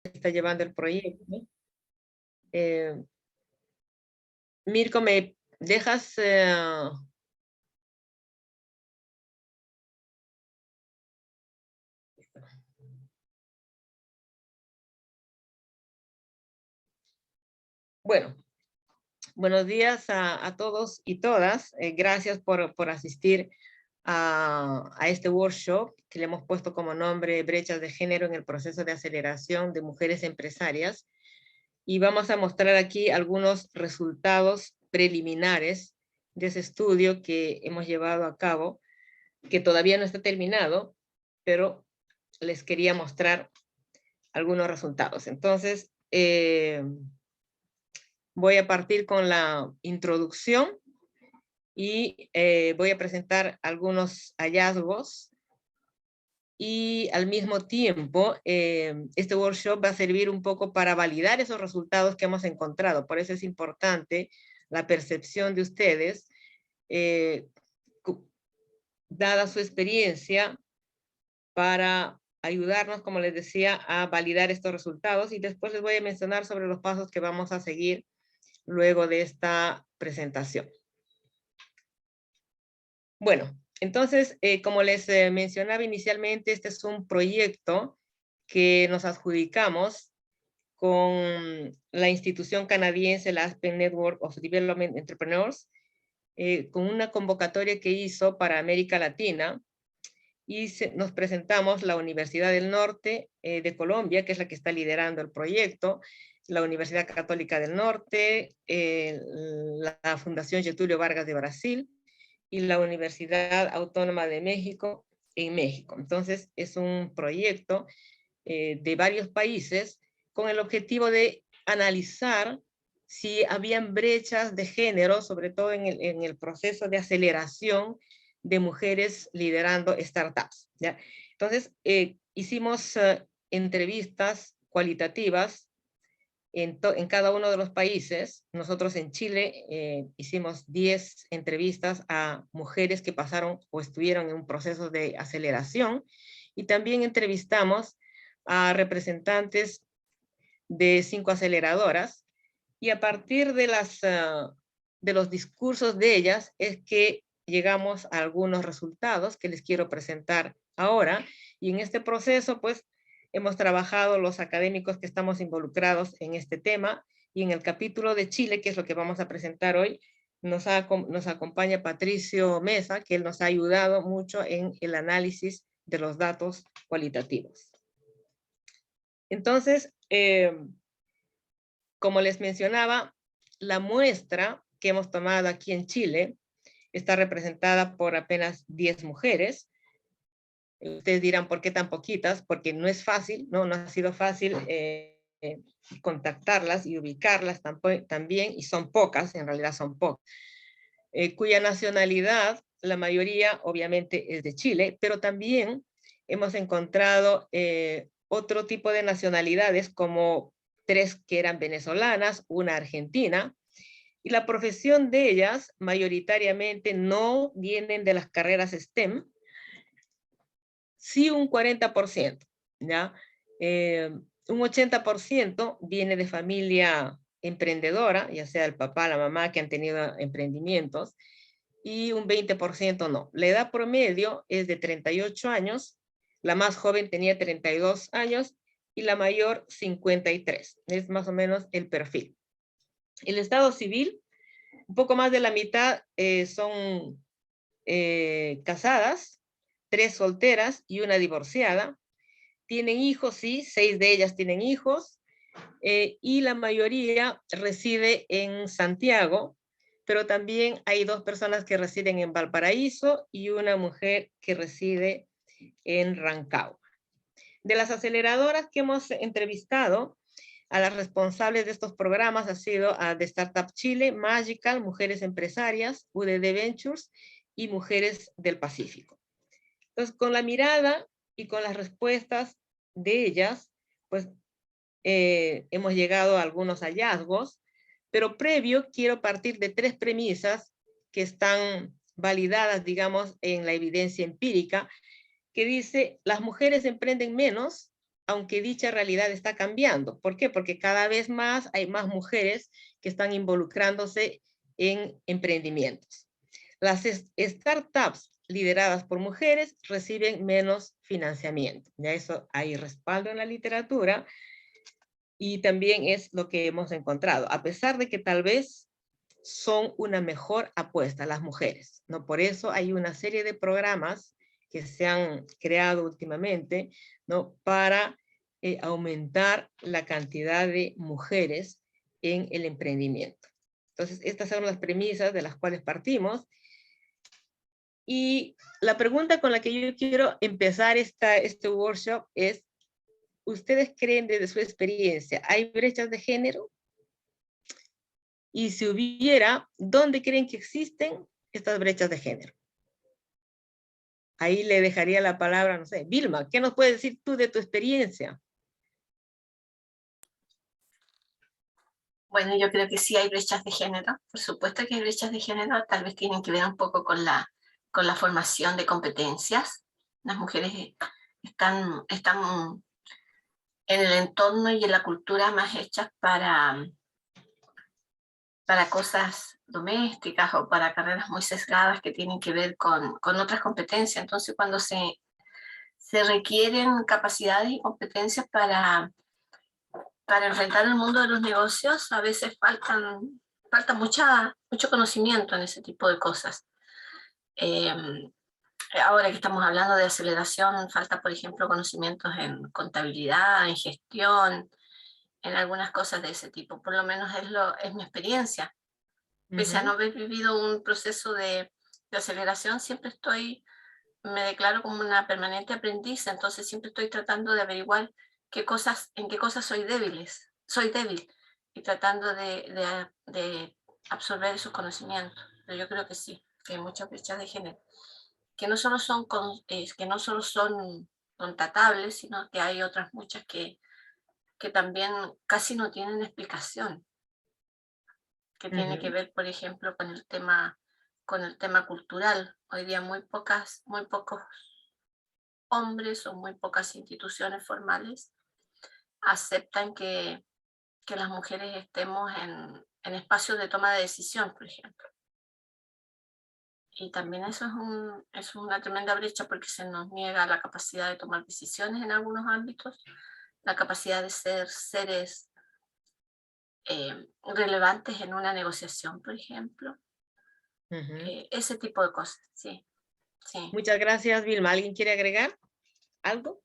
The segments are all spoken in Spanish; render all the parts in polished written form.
está llevando el proyecto. Mirko, ¿me dejas? Bueno, buenos días a todos y todas. Gracias por asistir a este workshop que le hemos puesto como nombre Brechas de Género en el proceso de aceleración de mujeres empresarias. Y vamos a mostrar aquí algunos resultados preliminares de ese estudio que hemos llevado a cabo, que todavía no está terminado, pero les quería mostrar algunos resultados. Entonces, voy a partir con la introducción y voy a presentar algunos hallazgos y al mismo tiempo este workshop va a servir un poco para validar esos resultados que hemos encontrado. Por eso es importante la percepción de ustedes, dada su experiencia, para ayudarnos, como les decía, a validar estos resultados, y después les voy a mencionar sobre los pasos que vamos a seguir luego de esta presentación. Bueno, entonces, como les mencionaba inicialmente, este es un proyecto que nos adjudicamos con la institución canadiense, la Aspen Network of Development Entrepreneurs, con una convocatoria que hizo para América Latina, y nos presentamos la Universidad del Norte de Colombia, que es la que está liderando el proyecto, la Universidad Católica del Norte, la Fundación Getúlio Vargas de Brasil y la Universidad Autónoma de México en México. Entonces, es un proyecto de varios países con el objetivo de analizar si habían brechas de género, sobre todo en el proceso de aceleración de mujeres liderando startups, ¿ya? Entonces, hicimos entrevistas cualitativas en cada uno de los países. Nosotros en Chile hicimos 10 entrevistas a mujeres que pasaron o estuvieron en un proceso de aceleración, y también entrevistamos a representantes de 5 aceleradoras, y a partir de los discursos de ellas es que llegamos a algunos resultados que les quiero presentar ahora. Y en este proceso, pues, hemos trabajado los académicos que estamos involucrados en este tema, y en el capítulo de Chile, que es lo que vamos a presentar hoy, nos acompaña Patricio Mesa, que él nos ha ayudado mucho en el análisis de los datos cualitativos. Entonces, como les mencionaba, la muestra que hemos tomado aquí en Chile está representada por apenas 10 mujeres. Ustedes dirán, ¿por qué tan poquitas? Porque no es fácil, no ha sido fácil contactarlas y ubicarlas también, y son pocas, en realidad son pocas, cuya nacionalidad, la mayoría obviamente es de Chile, pero también hemos encontrado otro tipo de nacionalidades, como 3 que eran venezolanas, una argentina, y la profesión de ellas mayoritariamente no vienen de las carreras STEM, sí un 40%, ¿ya? Un 80% viene de familia emprendedora, ya sea el papá, la mamá, que han tenido emprendimientos, y un 20% no. La edad promedio es de 38 años, la más joven tenía 32 años y la mayor 53. Es más o menos el perfil. El estado civil, un poco más de la mitad son casadas, 3 solteras y una divorciada. Tienen hijos, sí, 6 de ellas tienen hijos, y la mayoría reside en Santiago, pero también hay 2 personas que residen en Valparaíso y una mujer que reside en Rancagua. De las aceleradoras que hemos entrevistado, a las responsables de estos programas ha sido de Startup Chile, Magical, Mujeres Empresarias, UDD Ventures y Mujeres del Pacífico. Entonces, con la mirada y con las respuestas de ellas, pues hemos llegado a algunos hallazgos, pero previo quiero partir de 3 premisas que están validadas, digamos, en la evidencia empírica, que dice: las mujeres emprenden menos, aunque dicha realidad está cambiando. ¿Por qué? Porque cada vez más hay más mujeres que están involucrándose en emprendimientos. Las startups lideradas por mujeres reciben menos financiamiento. Ya eso hay respaldo en la literatura y también es lo que hemos encontrado, a pesar de que tal vez son una mejor apuesta las mujeres, ¿no? Por eso hay una serie de programas que se han creado últimamente, ¿no? Para aumentar la cantidad de mujeres en el emprendimiento. Entonces, estas son las premisas de las cuales partimos. Y la pregunta con la que yo quiero empezar este workshop es, ¿ustedes creen desde su experiencia, hay brechas de género? Y si hubiera, ¿dónde creen que existen estas brechas de género? Ahí le dejaría la palabra, no sé, Vilma, ¿qué nos puedes decir tú de tu experiencia? Bueno, yo creo que sí hay brechas de género. Por supuesto que hay brechas de género, tal vez tienen que ver un poco con la formación de competencias. Las mujeres están en el entorno y en la cultura más hechas para cosas domésticas o para carreras muy sesgadas que tienen que ver con otras competencias. Entonces, cuando se requieren capacidades y competencias para enfrentar el mundo de los negocios, a veces falta mucho conocimiento en ese tipo de cosas. Ahora que estamos hablando de aceleración, falta, por ejemplo, conocimientos en contabilidad, en gestión, en algunas cosas de ese tipo. Por lo menos es mi experiencia. Pese a no haber vivido un proceso de aceleración, siempre me declaro como una permanente aprendiz, entonces siempre estoy tratando de averiguar en qué cosas soy débil, y tratando de absorber esos conocimientos. Pero yo creo que sí, que hay muchas brechas de género, que no solo son tratables, sino que hay otras muchas que también casi no tienen explicación, que tiene que ver, por ejemplo, con el tema cultural. Hoy día muy pocos hombres o muy pocas instituciones formales aceptan que las mujeres estemos en espacios de toma de decisión, por ejemplo. Y también eso es una tremenda brecha, porque se nos niega la capacidad de tomar decisiones en algunos ámbitos, la capacidad de ser seres relevantes en una negociación, por ejemplo. Ese tipo de cosas, sí. Sí. Muchas gracias, Vilma. ¿Alguien quiere agregar algo?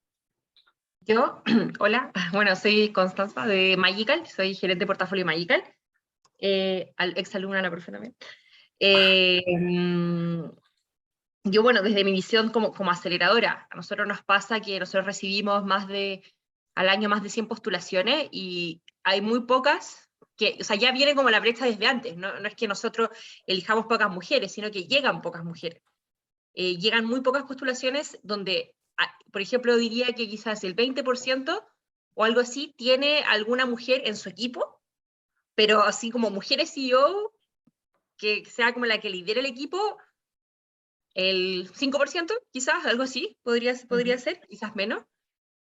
Yo, hola, bueno, soy Constanza de Magical, soy gerente de portafolio Magical, exalumna de la profe también. Yo, bueno, desde mi visión como aceleradora, a nosotros nos pasa que nosotros recibimos al año más de 100 postulaciones y hay muy pocas que, o sea, ya viene como la brecha desde antes, no es que nosotros elijamos pocas mujeres, sino que llegan pocas mujeres. Llegan muy pocas postulaciones donde, por ejemplo, diría que quizás el 20% o algo así tiene alguna mujer en su equipo, pero así como mujeres CEO, que sea como la que lidera el equipo, el 5%, quizás, algo así, podría ser, quizás menos.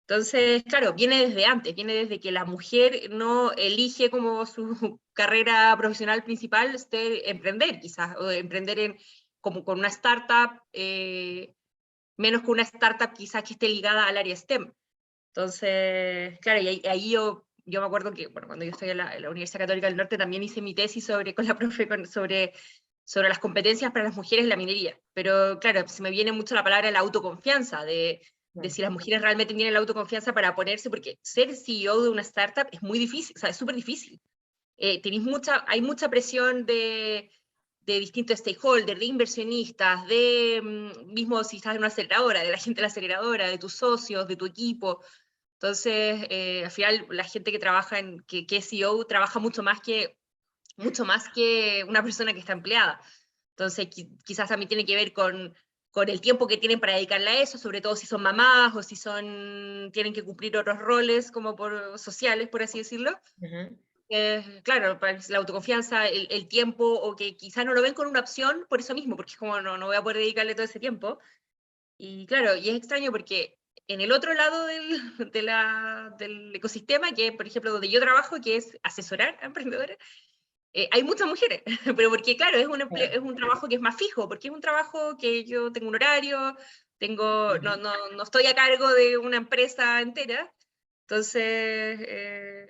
Entonces, claro, viene desde antes, viene desde que la mujer no elige como su carrera profesional principal emprender, quizás, o emprender como con una startup, menos que una startup quizás que esté ligada al área STEM. Entonces, claro, y ahí yo me acuerdo que, bueno, cuando yo estoy en la Universidad Católica del Norte también hice mi tesis con la profe sobre las competencias para las mujeres en la minería. Pero claro, se me viene mucho la palabra la autoconfianza, de si las mujeres realmente tienen la autoconfianza para ponerse, porque ser CEO de una startup es muy difícil, o sea, es súper difícil. Hay mucha presión de distintos stakeholders, de inversionistas, mismo si estás en una aceleradora, de la gente de la aceleradora, de tus socios, de tu equipo. Entonces, al final, la gente que trabaja que es CEO trabaja mucho más que una persona que está empleada. Entonces, quizás también tiene que ver con el tiempo que tienen para dedicarle a eso, sobre todo si son mamás o si tienen que cumplir otros roles como sociales, por así decirlo. Claro, la autoconfianza, el tiempo, o que quizás no lo ven con una opción por eso mismo, porque es como no voy a poder dedicarle todo ese tiempo. Y claro, y es extraño porque en el otro lado del ecosistema, que por ejemplo donde yo trabajo, que es asesorar a emprendedores, hay muchas mujeres, pero porque claro, es un trabajo que es más fijo, porque es un trabajo que yo tengo un horario, no estoy a cargo de una empresa entera, entonces,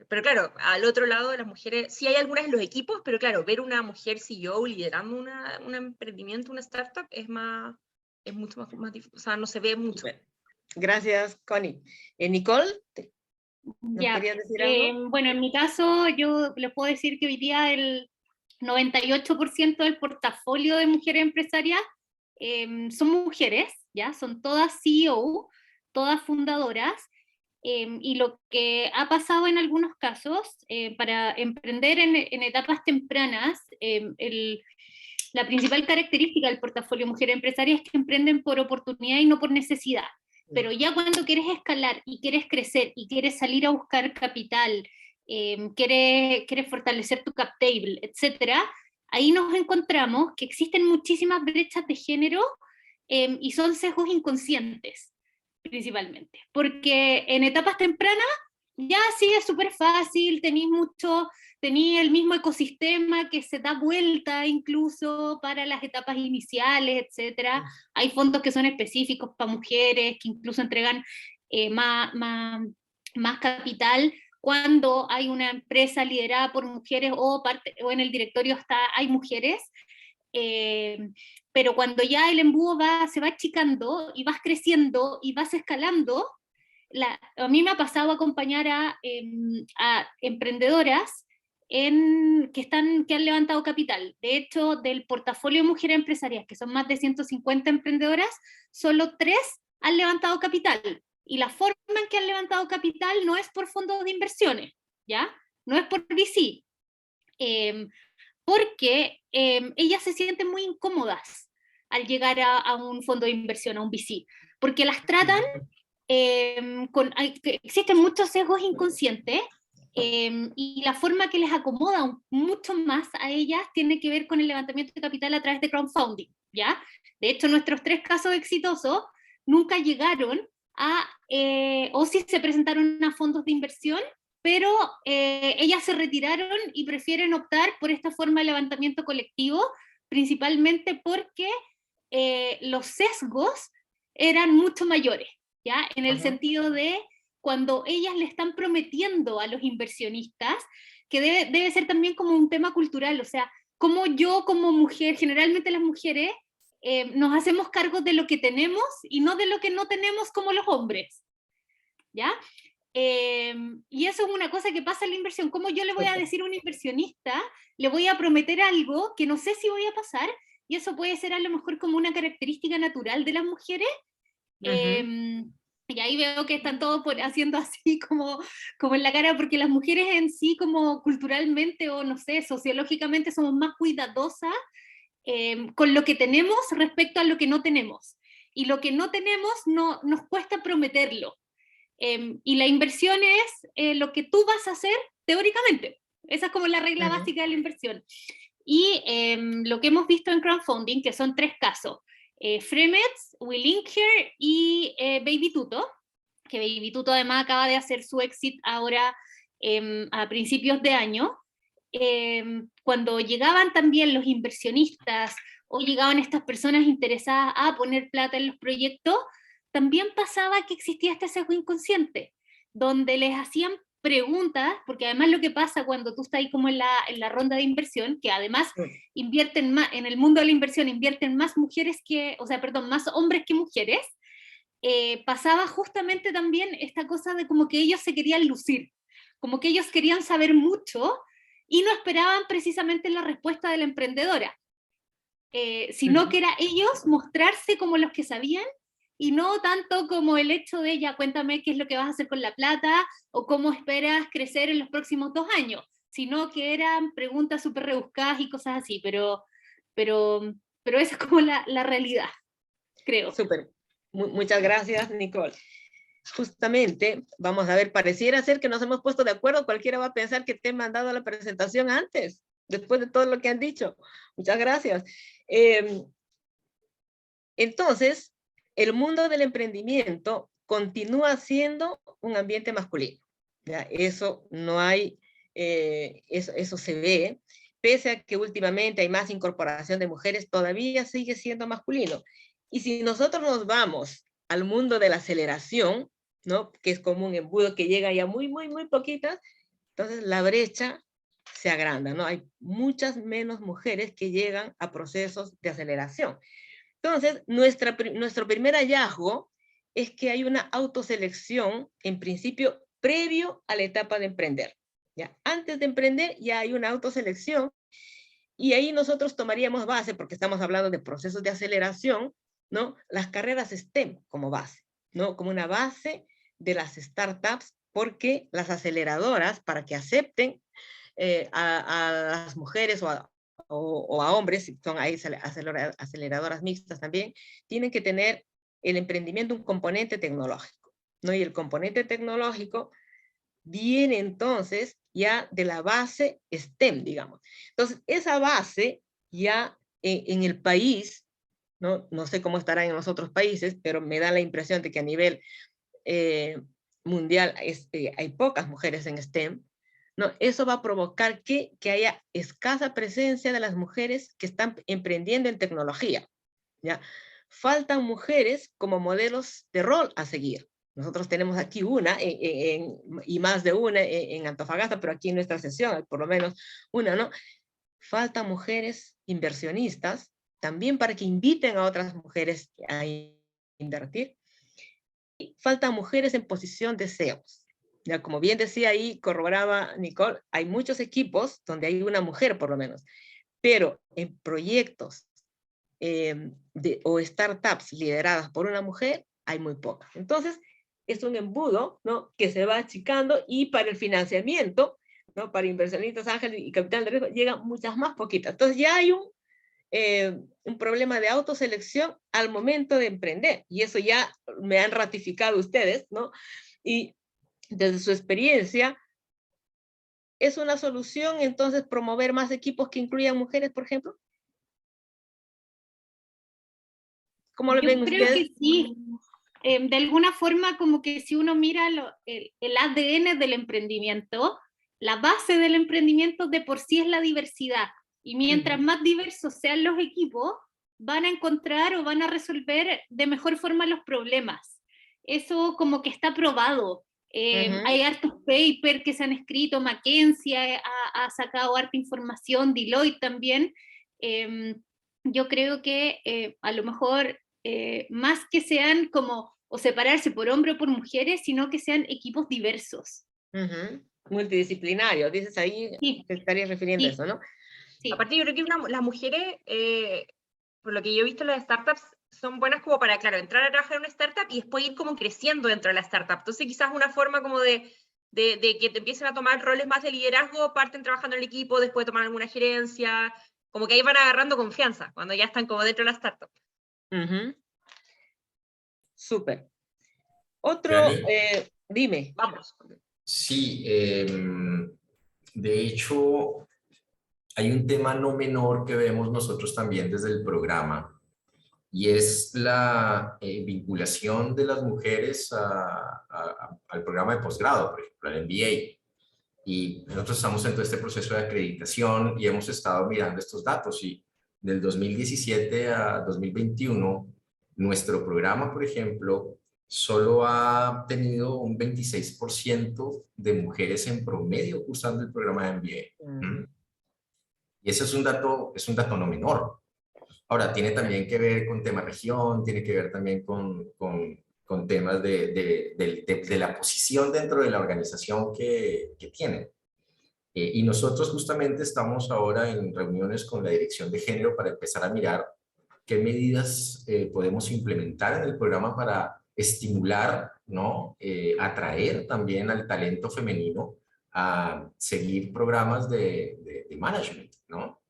pero claro, al otro lado de las mujeres, sí hay algunas en los equipos, pero claro, ver una mujer CEO liderando un emprendimiento, una startup, es mucho más difícil, o sea, no se ve mucho. Super. Gracias, Connie. Nicole, ¿nos Ya, querías decir algo? bueno, en mi caso yo les puedo decir que hoy día el 98% del portafolio de mujeres empresarias son mujeres, ¿ya? Son todas CEO, todas fundadoras, y lo que ha pasado en algunos casos, para emprender en etapas tempranas, la principal característica del portafolio Mujeres Empresarias es que emprenden por oportunidad y no por necesidad. Pero ya cuando quieres escalar y quieres crecer y quieres salir a buscar capital, quieres fortalecer tu cap table, etc., ahí nos encontramos que existen muchísimas brechas de género, y son sesgos inconscientes, principalmente. Porque en etapas tempranas ya sí es súper fácil, tenéis el mismo ecosistema que se da vuelta incluso para las etapas iniciales, etcétera. Hay fondos que son específicos para mujeres, que incluso entregan más capital cuando hay una empresa liderada por mujeres o en el directorio hay mujeres. Pero cuando ya el embudo se va achicando y vas creciendo y vas escalando, a mí me ha pasado acompañar a emprendedoras que han levantado capital. De hecho, del portafolio de mujeres empresarias, que son más de 150 emprendedoras, solo 3 han levantado capital. Y la forma en que han levantado capital no es por fondos de inversiones, ¿ya? No es por VC. Porque ellas se sienten muy incómodas al llegar a un fondo de inversión, a un VC, porque las tratan existen muchos sesgos inconscientes, y la forma que les acomoda mucho más a ellas tiene que ver con el levantamiento de capital a través de crowdfunding, ¿ya? De hecho, nuestros 3 casos exitosos nunca llegaron o sí se presentaron a fondos de inversión, pero ellas se retiraron y prefieren optar por esta forma de levantamiento colectivo, principalmente porque los sesgos eran mucho mayores, ¿ya? En el sentido de cuando ellas le están prometiendo a los inversionistas, que debe ser también como un tema cultural, o sea, como yo como mujer, generalmente las mujeres, nos hacemos cargo de lo que tenemos y no de lo que no tenemos como los hombres, ¿ya? Y eso es una cosa que pasa en la inversión. ¿Cómo yo le voy a decir a un inversionista, le voy a prometer algo que no sé si voy a pasar? Y eso puede ser a lo mejor como una característica natural de las mujeres. Y ahí veo que están todos haciendo así como en la cara, porque las mujeres en sí, como culturalmente o no sé, sociológicamente somos más cuidadosas con lo que tenemos respecto a lo que no tenemos. Y lo que no tenemos nos cuesta prometerlo. Y la inversión es lo que tú vas a hacer teóricamente. Esa es como la regla básica de la inversión. Y lo que hemos visto en crowdfunding, que son 3 casos, Fremets, WeLinkHer y Baby Tuto, que Baby Tuto además acaba de hacer su exit ahora a principios de año. Cuando llegaban también los inversionistas o llegaban estas personas interesadas a poner plata en los proyectos, también pasaba que existía este sesgo inconsciente, donde les hacían preguntas, porque además lo que pasa cuando tú estás ahí como en la ronda de inversión, que además invierten más, en el mundo de la inversión invierten más más hombres que mujeres, pasaba justamente también esta cosa de como que ellos se querían lucir, como que ellos querían saber mucho y no esperaban precisamente la respuesta de la emprendedora, sino que era ellos mostrarse como los que sabían, y no tanto como el hecho de, ya cuéntame qué es lo que vas a hacer con la plata, o cómo esperas crecer en los próximos 2 años, sino que eran preguntas súper rebuscadas y cosas así, pero esa es como la realidad, creo. Súper. Muchas gracias, Nicole. Justamente, vamos a ver, pareciera ser que nos hemos puesto de acuerdo, cualquiera va a pensar que te he mandado la presentación antes, después de todo lo que han dicho. Muchas gracias. Entonces, el mundo del emprendimiento continúa siendo un ambiente masculino. ¿Ya? Eso no hay, eso se ve, pese a que últimamente hay más incorporación de mujeres, todavía sigue siendo masculino. Y si nosotros nos vamos al mundo de la aceleración, ¿no? Que es como un embudo que llega ya muy poquitas, entonces la brecha se agranda, ¿no? Hay muchas menos mujeres que llegan a procesos de aceleración. Entonces, nuestro primer hallazgo es que hay una autoselección, en principio, previo a la etapa de emprender. ¿Ya? Antes de emprender ya hay una autoselección, y ahí nosotros tomaríamos base, porque estamos hablando de procesos de aceleración, ¿no? Las carreras STEM como base, ¿no? Como una base de las startups, porque las aceleradoras, para que acepten a las mujeres o a hombres, si son ahí aceleradoras mixtas también, tienen que tener el emprendimiento un componente tecnológico, ¿no? Y el componente tecnológico viene entonces ya de la base STEM, digamos. Entonces, esa base ya en el país, no sé cómo estará en los otros países, pero me da la impresión de que a nivel mundial hay pocas mujeres en STEM, ¿no? Eso va a provocar que haya escasa presencia de las mujeres que están emprendiendo en tecnología, ¿ya? Faltan mujeres como modelos de rol a seguir. Nosotros tenemos aquí una, y más de una en Antofagasta, pero aquí en nuestra sesión hay por lo menos una, ¿no? Faltan mujeres inversionistas, también para que inviten a otras mujeres a invertir. Y faltan mujeres en posición de CEOs. Ya, como bien decía ahí, corroboraba Nicole, hay muchos equipos donde hay una mujer por lo menos, pero en proyectos o startups lideradas por una mujer, hay muy pocas. Entonces, es un embudo, ¿no? Que se va achicando, y para el financiamiento, ¿no? Para inversionistas ángeles y capital de riesgo, llegan muchas más poquitas. Entonces, ya hay un problema de autoselección al momento de emprender, y eso ya me han ratificado ustedes, ¿no? Y desde su experiencia, ¿es una solución entonces promover más equipos que incluyan mujeres, por ejemplo? ¿Cómo lo ven ustedes? Yo creo que sí. De alguna forma, como que si uno mira el ADN del emprendimiento, la base del emprendimiento de por sí es la diversidad. Y mientras más diversos sean los equipos, van a encontrar o van a resolver de mejor forma los problemas. Eso como que está probado. Hay hartos papers que se han escrito, McKinsey ha sacado harta información, Deloitte también. Yo creo que a lo mejor más que sean como o separarse por hombre o por mujeres, sino que sean equipos diversos. Multidisciplinarios, dices ahí, sí. Te estarías refiriendo a eso, ¿no? Sí. Aparte yo creo que las mujeres, por lo que yo he visto en las startups, son buenas como para, claro, entrar a trabajar en una startup y después ir como creciendo dentro de la startup. Entonces quizás una forma como de que te empiecen a tomar roles más de liderazgo, parten trabajando en el equipo, después toman alguna gerencia, como que ahí van agarrando confianza, cuando ya están como dentro de la startup. Súper. Otro, dime. Vamos. Sí, de hecho, hay un tema no menor que vemos nosotros también desde el programa, y es la vinculación de las mujeres al programa de posgrado, por ejemplo, al MBA. Y nosotros estamos en todo este proceso de acreditación y hemos estado mirando estos datos, y del 2017 a 2021, nuestro programa, por ejemplo, solo ha tenido un 26% de mujeres en promedio cursando el programa de MBA. Y ese es un dato no menor. Ahora, tiene también que ver con tema región, tiene que ver también con temas de la posición dentro de la organización que tienen. Y nosotros justamente estamos ahora en reuniones con la Dirección de Género para empezar a mirar qué medidas podemos implementar en el programa para estimular, ¿no? Atraer también al talento femenino a seguir programas de management, ¿no?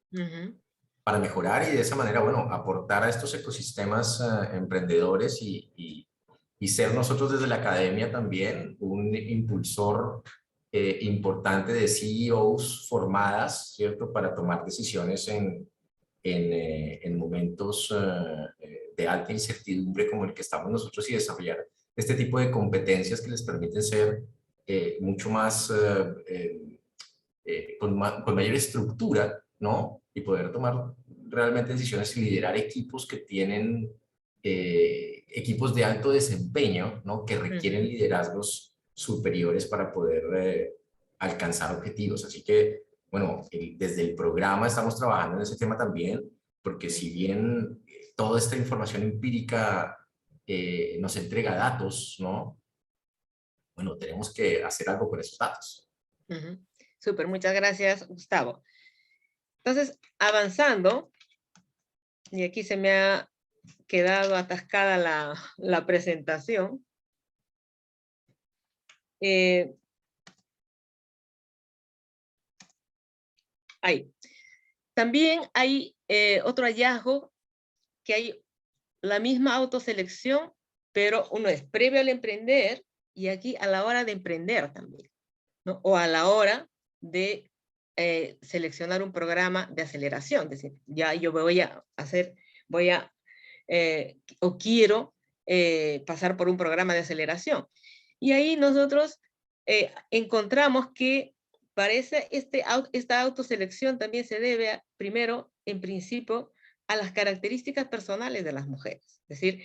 Para mejorar y de esa manera, bueno, aportar a estos ecosistemas emprendedores y ser nosotros desde la academia también un impulsor importante de CEOs formadas, ¿cierto? Para tomar decisiones en momentos de alta incertidumbre como el que estamos nosotros, y desarrollar este tipo de competencias que les permiten ser mucho más, con mayor estructura, ¿no? Y poder tomar realmente decisiones y liderar equipos que tienen equipos de alto desempeño, ¿no? Que requieren liderazgos superiores para poder alcanzar objetivos. Así que, bueno, desde el programa estamos trabajando en ese tema también, porque si bien toda esta información empírica nos entrega datos, ¿no? Bueno, tenemos que hacer algo con esos datos. Súper, muchas gracias, Gustavo. Entonces, avanzando, y aquí se me ha quedado atascada la presentación. Ahí. También hay otro hallazgo, que hay la misma autoselección, pero uno es previo al emprender y aquí a la hora de emprender también, ¿no? O a la hora de seleccionar un programa de aceleración, es decir, ya yo voy a hacer, o quiero pasar por un programa de aceleración. Y ahí nosotros encontramos que parece esta autoselección también se debe primero, en principio, a las características personales de las mujeres. Es decir,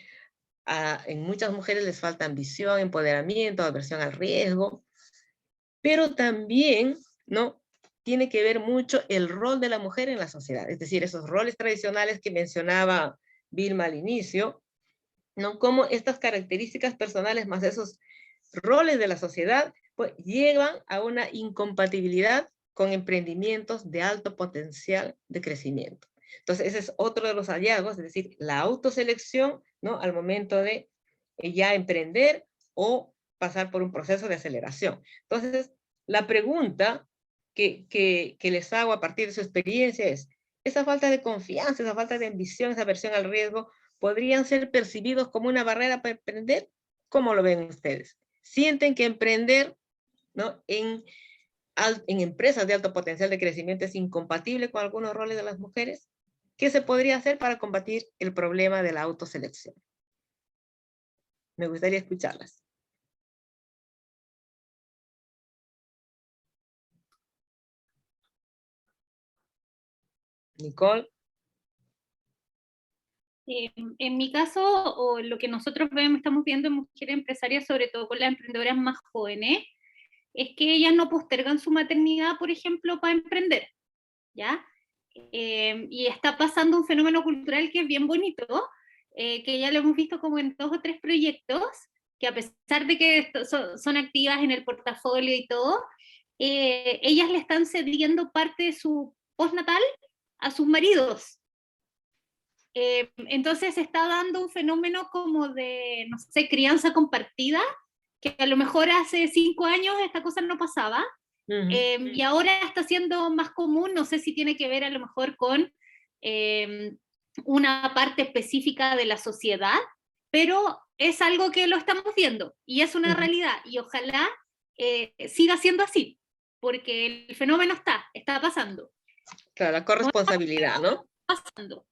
en muchas mujeres les falta ambición, empoderamiento, aversión al riesgo, pero también, ¿no? Tiene que ver mucho el rol de la mujer en la sociedad, es decir, esos roles tradicionales que mencionaba Vilma al inicio, ¿no? Como estas características personales más esos roles de la sociedad, pues llevan a una incompatibilidad con emprendimientos de alto potencial de crecimiento. Entonces, ese es otro de los hallazgos, es decir, la autoselección, ¿no? Al momento de ya emprender o pasar por un proceso de aceleración. Entonces, la pregunta que les hago a partir de su experiencia es, esa falta de confianza, esa falta de ambición, esa aversión al riesgo, ¿podrían ser percibidos como una barrera para emprender? ¿Cómo lo ven ustedes? ¿Sienten que emprender, ¿no? en empresas de alto potencial de crecimiento es incompatible con algunos roles de las mujeres? ¿Qué se podría hacer para combatir el problema de la autoselección? Me gustaría escucharlas. Nicole. En mi caso, o lo que nosotros estamos viendo en mujeres empresarias, sobre todo con las emprendedoras más jóvenes, es que ellas no postergan su maternidad, por ejemplo, para emprender, ¿ya? Y está pasando un fenómeno cultural que es bien bonito, que ya lo hemos visto como en 2 o 3 proyectos, que a pesar de que son activas en el portafolio y todo, ellas le están cediendo parte de su postnatal a sus maridos. Entonces se está dando un fenómeno como de, no sé, crianza compartida, que a lo mejor hace 5 años esta cosa no pasaba, y ahora está siendo más común, no sé si tiene que ver a lo mejor con una parte específica de la sociedad, pero es algo que lo estamos viendo, y es una realidad, y ojalá siga siendo así, porque el fenómeno está pasando. Claro, la corresponsabilidad, ¿no? Pasando.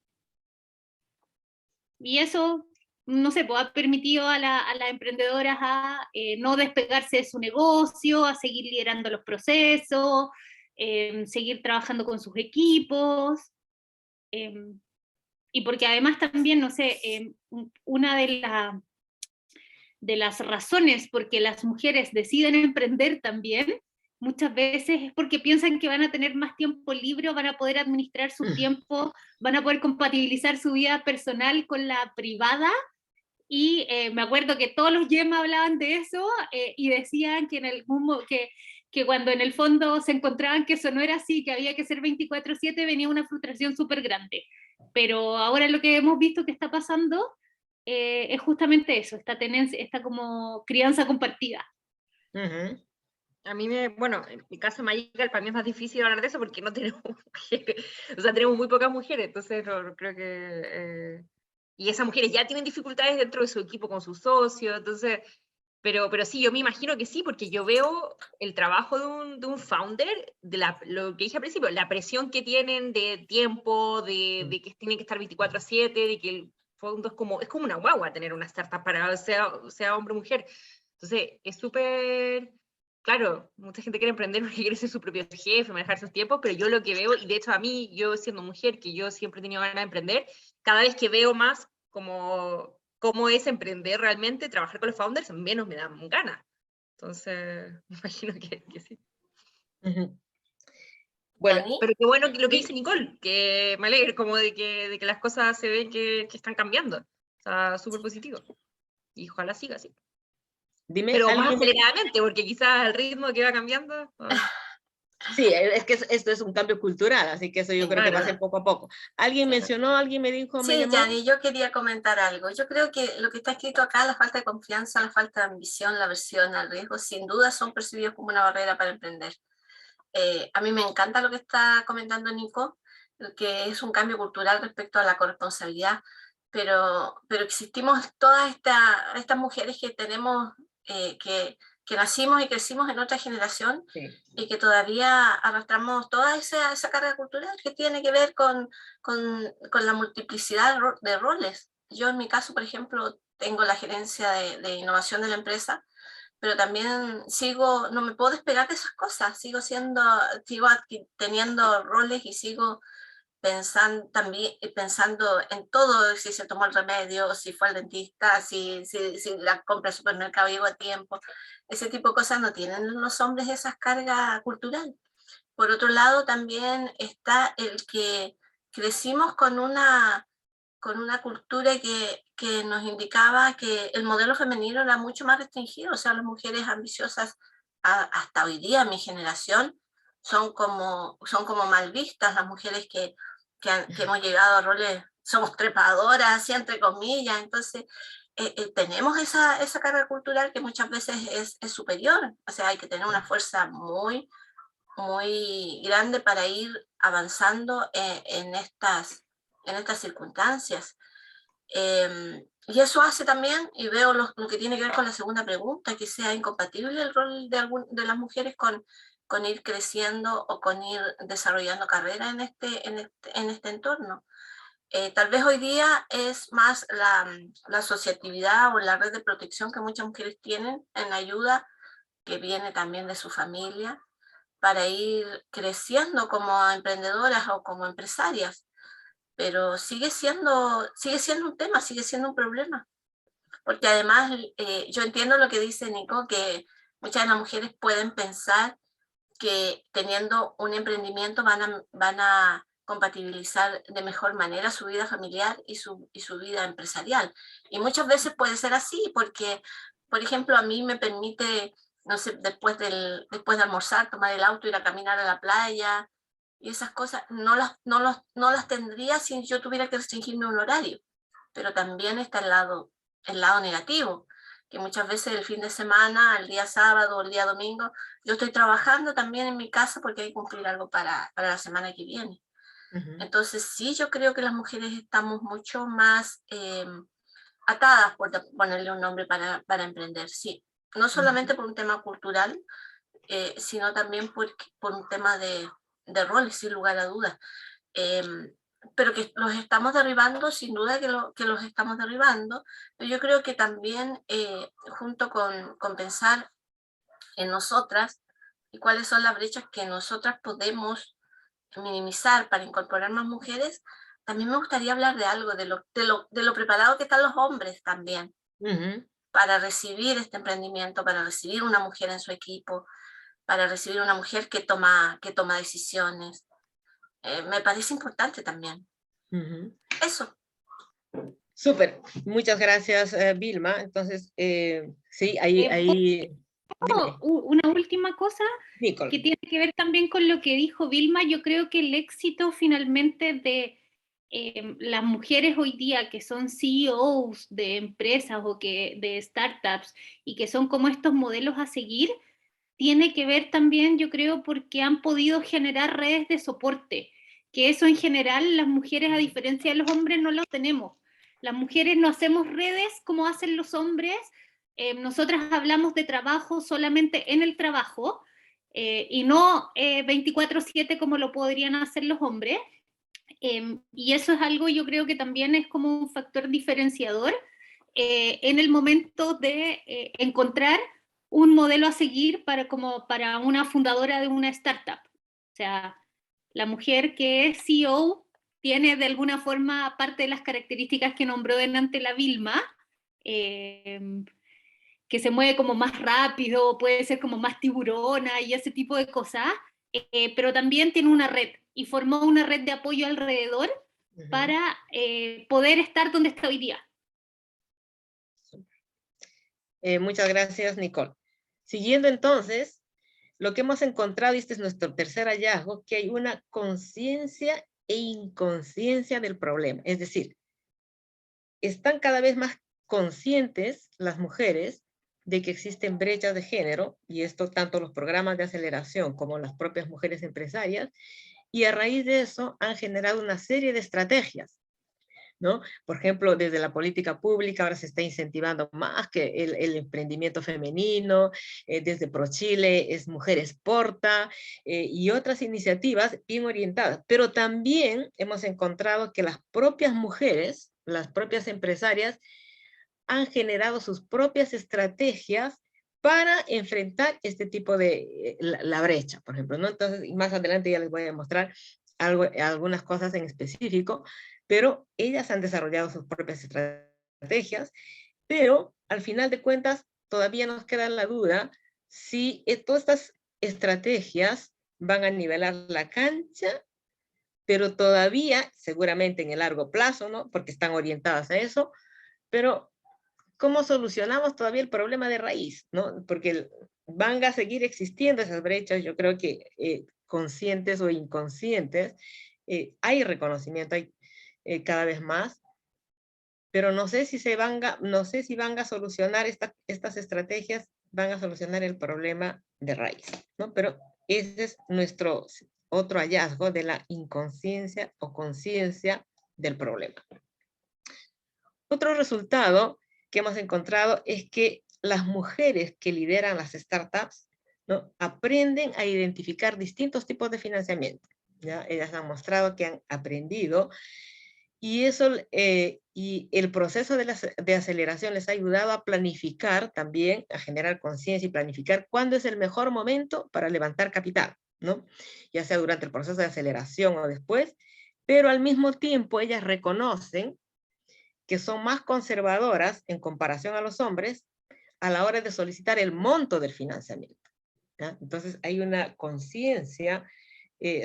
Y eso, no sé, pues ha permitido a las emprendedoras a no despegarse de su negocio, a seguir liderando los procesos, seguir trabajando con sus equipos, y porque además también, no sé, una de las razones por que las mujeres deciden emprender también, muchas veces es porque piensan que van a tener más tiempo libre, van a poder administrar su tiempo, van a poder compatibilizar su vida personal con la privada, y me acuerdo que todos los YEM hablaban de eso, y decían que, que cuando en el fondo se encontraban que eso no era así, que había que ser 24/7, venía una frustración súper grande. Pero ahora lo que hemos visto que está pasando es justamente eso, esta tendencia, esta como crianza compartida. A mí bueno, en mi caso Magical para mí es más difícil hablar de eso porque no tenemos mujeres, o sea, tenemos muy pocas mujeres, entonces no, creo que... y esas mujeres ya tienen dificultades dentro de su equipo con sus socios, entonces... Pero sí, yo me imagino que sí, porque yo veo el trabajo de un founder, lo que dije al principio, la presión que tienen de tiempo, de que tienen que estar 24/7, de que fondo es como una guagua tener una startup, para sea hombre o mujer. Entonces, es súper, claro, mucha gente quiere emprender porque quiere ser su propio jefe, manejar sus tiempos, pero yo lo que veo, y de hecho a mí, yo siendo mujer, que yo siempre he tenido ganas de emprender, cada vez que veo más como cómo es emprender realmente, trabajar con los founders, menos me dan ganas. Entonces, me imagino que sí. Bueno, ¿Dani? Pero qué bueno lo que dice Nicole, que me alegro como de que las cosas se ven que están cambiando. O sea, súper positivo. Y ojalá siga así. dime, Pero más ¿alguien? aceleradamente, porque quizás el ritmo que va cambiando... Sí, es que esto es un cambio cultural, así que eso yo creo que va a ser Claro. poco a poco. ¿Alguien Claro. mencionó, alguien me dijo, me Sí, llamó? Yanni, yo quería comentar algo. Yo creo que lo que está escrito acá, la falta de confianza, la falta de ambición, la aversión al riesgo, sin duda son percibidos como una barrera para emprender. A mí me encanta lo que está comentando Nico, que es un cambio cultural respecto a la corresponsabilidad, pero existimos todas estas mujeres que tenemos, que nacimos y crecimos en otra generación, Sí. y que todavía arrastramos toda esa carga cultural que tiene que ver con la multiplicidad de roles. Yo en mi caso, por ejemplo, tengo la gerencia de innovación de la empresa, pero también no me puedo despegar de esas cosas, sigo teniendo roles y sigo pensando en todo, si se tomó el remedio, si fue al dentista, si la compra al supermercado llegó a tiempo. Ese tipo de cosas no tienen los hombres esa carga cultural. Por otro lado, también está el que crecimos con una cultura que nos indicaba que el modelo femenino era mucho más restringido, o sea, las mujeres ambiciosas hasta hoy día, mi generación, son como mal vistas, las mujeres que hemos llegado a roles, somos trepadoras, así entre comillas, entonces tenemos esa carga cultural que muchas veces es superior, o sea, hay que tener una fuerza muy, muy grande para ir avanzando en estas circunstancias. Y eso hace también, y veo lo que tiene que ver con la segunda pregunta, que sea incompatible el rol de las mujeres con ir creciendo o con ir desarrollando carrera en este entorno. Tal vez hoy día es más la asociatividad o la red de protección que muchas mujeres tienen en ayuda, que viene también de su familia, para ir creciendo como emprendedoras o como empresarias, pero sigue siendo un tema, sigue siendo un problema, porque además yo entiendo lo que dice Nico, que muchas de las mujeres pueden pensar que teniendo un emprendimiento van a compatibilizar de mejor manera su vida familiar y su vida empresarial. Y muchas veces puede ser así, porque, por ejemplo, a mí me permite, no sé, después de almorzar, tomar el auto, ir a caminar a la playa, y esas cosas no las tendría si yo tuviera que restringirme un horario. Pero también está el lado negativo, que muchas veces el fin de semana, el día sábado o el día domingo, yo estoy trabajando también en mi casa porque hay que cumplir algo para la semana que viene. Entonces sí, yo creo que las mujeres estamos mucho más atadas, por ponerle un nombre, para emprender, sí. No solamente por un tema cultural, sino también por un tema de roles, sin lugar a dudas. Pero que los estamos derribando, sin duda que los estamos derribando, pero yo creo que también junto con pensar en nosotras y cuáles son las brechas que nosotras podemos minimizar para incorporar más mujeres, también me gustaría hablar de algo, de lo preparado que están los hombres también para recibir este emprendimiento, para recibir una mujer en su equipo, para recibir una mujer que toma decisiones. Me parece importante también. Eso. Súper, muchas gracias, Vilma. Entonces, sí, ahí dime, Una última cosa Nicole. que tiene que ver también con lo que dijo Vilma. Yo creo que el éxito finalmente de las mujeres hoy día que son CEOs de empresas o de startups y que son como estos modelos a seguir, tiene que ver también, yo creo, porque han podido generar redes de soporte, que eso en general las mujeres, a diferencia de los hombres, no lo tenemos. Las mujeres no hacemos redes como hacen los hombres. Nosotras hablamos de trabajo solamente en el trabajo y no 24/7 como lo podrían hacer los hombres. Y eso es algo, yo creo que también es como un factor diferenciador en el momento de encontrar un modelo a seguir para una fundadora de una startup. O sea, la mujer que es CEO tiene de alguna forma parte de las características que nombró delante la Vilma, que se mueve como más rápido, puede ser como más tiburona y ese tipo de cosas, pero también tiene una red y formó una red de apoyo alrededor para poder estar donde está hoy día. Muchas gracias, Nicole. Siguiendo entonces, lo que hemos encontrado, y este es nuestro tercer hallazgo, que hay una conciencia e inconsciencia del problema. Es decir, están cada vez más conscientes las mujeres de que existen brechas de género, y esto tanto los programas de aceleración como las propias mujeres empresarias, y a raíz de eso han generado una serie de estrategias, ¿no? Por ejemplo, desde la política pública ahora se está incentivando más que el emprendimiento femenino, desde ProChile es Mujeres Porta, y otras iniciativas bien orientadas, pero también hemos encontrado que las propias mujeres, las propias empresarias, han generado sus propias estrategias para enfrentar este tipo de la brecha, por ejemplo, ¿no? Entonces, más adelante ya les voy a mostrar algunas cosas en específico, pero ellas han desarrollado sus propias estrategias, pero al final de cuentas todavía nos queda la duda si todas estas estrategias van a nivelar la cancha, pero todavía, seguramente en el largo plazo, ¿no? Porque están orientadas a eso, pero ¿cómo solucionamos todavía el problema de raíz? ¿No? Porque van a seguir existiendo esas brechas, yo creo que conscientes o inconscientes, hay reconocimiento, hay cada vez más, pero no sé si no sé si van a solucionar estas estrategias, van a solucionar el problema de raíz, ¿no? Pero ese es nuestro otro hallazgo de la inconsciencia o conciencia del problema. Otro resultado que hemos encontrado es que las mujeres que lideran las startups, ¿no? Aprenden a identificar distintos tipos de financiamiento, ¿ya? Ellas han mostrado que han aprendido, y eso, y el proceso de aceleración les ha ayudado a planificar también, a generar conciencia y planificar cuándo es el mejor momento para levantar capital, ¿no? Ya sea durante el proceso de aceleración o después, pero al mismo tiempo ellas reconocen que son más conservadoras en comparación a los hombres a la hora de solicitar el monto del financiamiento, ¿ya? Entonces hay una conciencia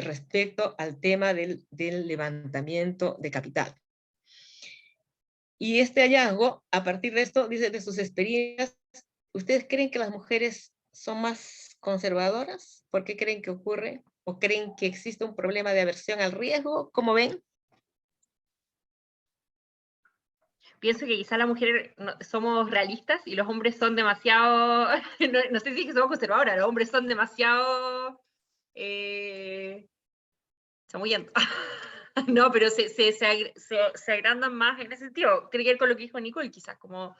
respecto al tema del levantamiento de capital. Y este hallazgo, a partir de esto, dice de sus experiencias, ¿ustedes creen que las mujeres son más conservadoras? ¿Por qué creen que ocurre? ¿O creen que existe un problema de aversión al riesgo? ¿Cómo ven? Pienso que quizá las mujeres somos realistas y los hombres son demasiado, no sé si es que somos conservadoras, los hombres son demasiado chamullentos. No, pero se agrandan más en ese sentido. Tiene que ver con lo que dijo Nicole, quizás, como,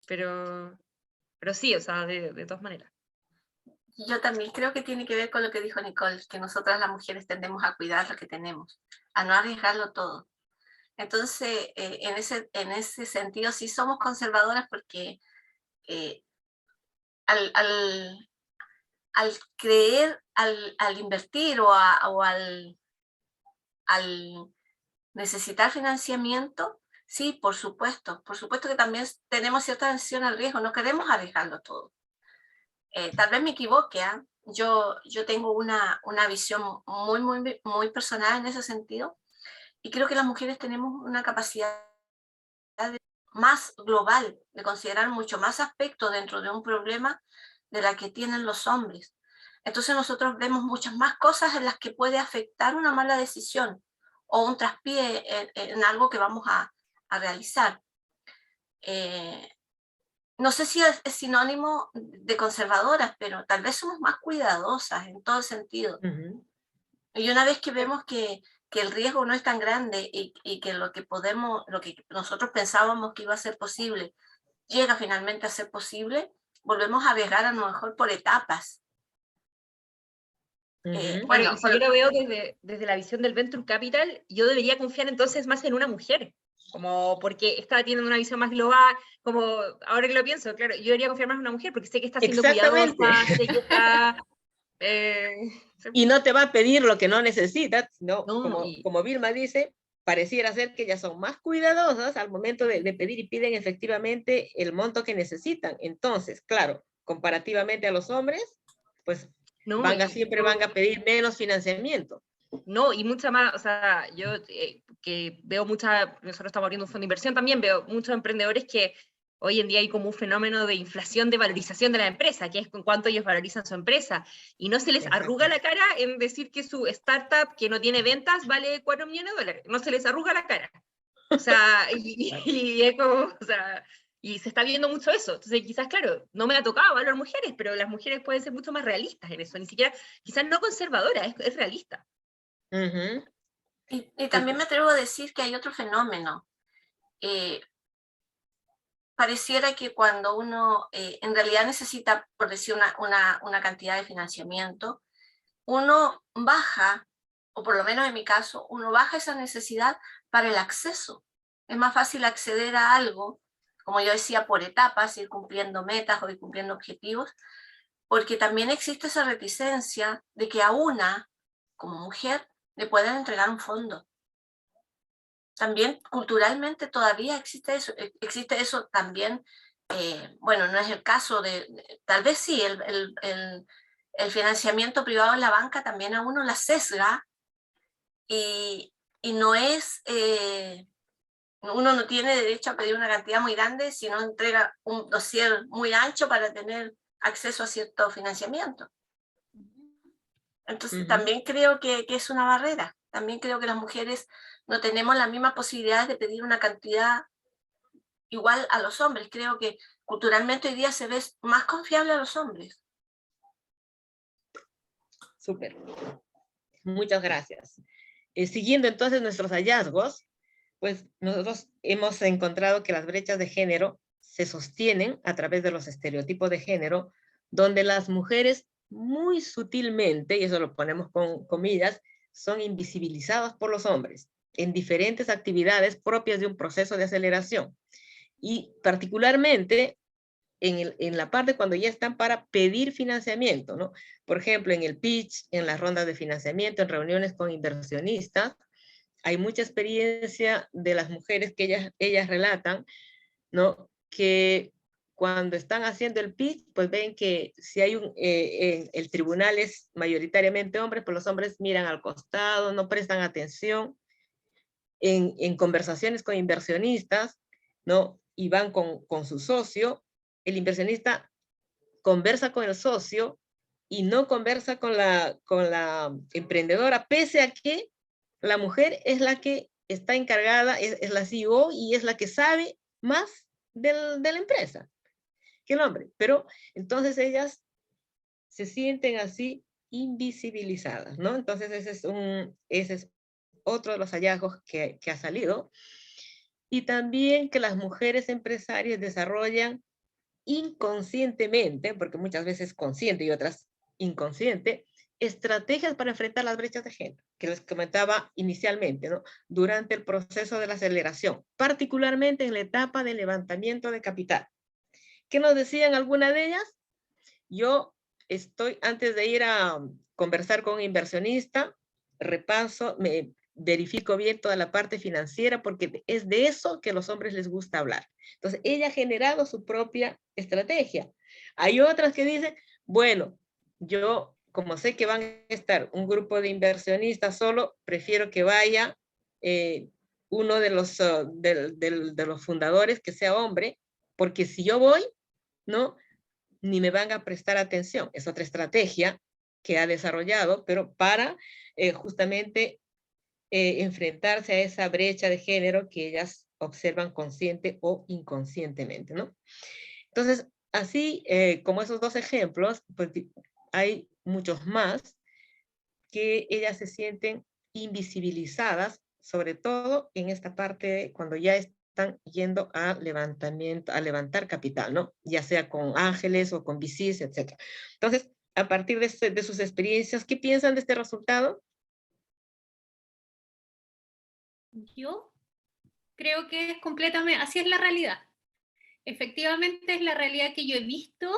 pero sí, o sea, de todas maneras. Yo también creo que tiene que ver con lo que dijo Nicole, que nosotras las mujeres tendemos a cuidar lo que tenemos, a no arriesgarlo todo. Entonces, en ese sentido sí somos conservadoras porque al creer, al invertir o al necesitar financiamiento, sí, por supuesto que también tenemos cierta aversión al riesgo, no queremos arriesgarlo todo. Tal vez me equivoque, ¿eh? Yo tengo una visión muy personal en ese sentido, y creo que las mujeres tenemos una capacidad más global de considerar mucho más aspectos dentro de un problema de la que tienen los hombres. Entonces nosotros vemos muchas más cosas en las que puede afectar una mala decisión o un traspié en algo que vamos a realizar. No sé si es sinónimo de conservadoras, pero tal vez somos más cuidadosas en todo sentido. Y una vez que vemos que el riesgo no es tan grande y que lo que nosotros pensábamos que iba a ser posible, llega finalmente a ser posible, volvemos a arriesgar a lo mejor por etapas. Ujú. Claro, Bueno, y si yo lo veo desde la visión del Venture Capital, yo debería confiar entonces más en una mujer, como porque está teniendo una visión más global, como ahora que lo pienso, claro, yo debería confiar más en una mujer porque sé que está siendo Exactamente. cuidadosa, sé que está... eh, Y no te va a pedir lo que no necesitas, ¿no? no, Como Vilma dice, pareciera ser que ellas son más cuidadosas al momento de pedir y piden efectivamente el monto que necesitan. Entonces, claro, comparativamente a los hombres, pues no, siempre van a pedir menos financiamiento. no, y mucha más, o sea, yo que veo nosotros estamos abriendo un fondo de inversión también, veo muchos emprendedores que hoy en día hay como un fenómeno de inflación, de valorización de la empresa, que es con cuánto ellos valorizan su empresa, y no se les arruga la cara en decir que su startup que no tiene ventas vale $4 millones, no se les arruga la cara. O sea, y es como, o sea, y se está viendo mucho eso. Entonces, quizás, claro, no me ha tocado hablar mujeres, pero las mujeres pueden ser mucho más realistas en eso, ni siquiera, quizás no conservadoras, es realista. Ujú. y también me atrevo a decir que hay otro fenómeno. Pareciera que cuando uno en realidad necesita, por decir, una cantidad de financiamiento, uno baja, o por lo menos en mi caso, uno baja esa necesidad para el acceso. Es más fácil acceder a algo, como yo decía, por etapas, ir cumpliendo metas o ir cumpliendo objetivos, porque también existe esa reticencia de que a una, como mujer, le pueden entregar un fondo. También culturalmente todavía existe eso también. Bueno, no es el caso tal vez sí, el financiamiento privado en la banca también a uno la sesga y no es, uno no tiene derecho a pedir una cantidad muy grande si no entrega un dossier muy ancho para tener acceso a cierto financiamiento. Entonces también creo que es una barrera. También creo que las mujeres no tenemos las mismas posibilidades de pedir una cantidad igual a los hombres. Creo que culturalmente hoy día se ve más confiable a los hombres. Súper. Muchas gracias. Siguiendo entonces nuestros hallazgos, pues nosotros hemos encontrado que las brechas de género se sostienen a través de los estereotipos de género, donde las mujeres muy sutilmente, y eso lo ponemos con comillas, son invisibilizadas por los hombres en diferentes actividades propias de un proceso de aceleración. Y particularmente en la parte cuando ya están para pedir financiamiento, ¿no? Por ejemplo, en el pitch, en las rondas de financiamiento, en reuniones con inversionistas, hay mucha experiencia de las mujeres que ellas relatan, ¿no? Que cuando están haciendo el pitch, pues ven que si hay el tribunal es mayoritariamente hombres, pues los hombres miran al costado, no prestan atención. En conversaciones con inversionistas, ¿no? Y van con su socio, el inversionista conversa con el socio y no conversa con la emprendedora, pese a que la mujer es la que está encargada, es la CEO y es la que sabe más de la empresa que el hombre. Pero entonces ellas se sienten así invisibilizadas, ¿no? Entonces ese es otro de los hallazgos que ha salido. Y también que las mujeres empresarias desarrollan inconscientemente, porque muchas veces consciente y otras inconsciente, estrategias para enfrentar las brechas de género, que les comentaba inicialmente, ¿no? Durante el proceso de la aceleración, particularmente en la etapa de levantamiento de capital. ¿Qué nos decían algunas de ellas? Yo antes de ir a conversar con un inversionista, repaso, me verifico bien toda la parte financiera, porque es de eso que a los hombres les gusta hablar. Entonces, ella ha generado su propia estrategia. Hay otras que dicen, bueno, yo, como sé que van a estar un grupo de inversionistas solo, prefiero que vaya uno de los fundadores que sea hombre, porque si yo voy, ¿no? Ni me van a prestar atención. Es otra estrategia que ha desarrollado, pero para justamente enfrentarse a esa brecha de género que ellas observan consciente o inconscientemente, ¿no? Entonces, así como esos dos ejemplos, pues hay muchos más que ellas se sienten invisibilizadas, sobre todo en esta parte cuando ya están yendo a levantar capital, ¿no? Ya sea con ángeles o con VCs, etc. Entonces, a partir de sus experiencias, ¿qué piensan de este resultado? Yo creo que es completamente, así es la realidad. Efectivamente es la realidad que yo he visto.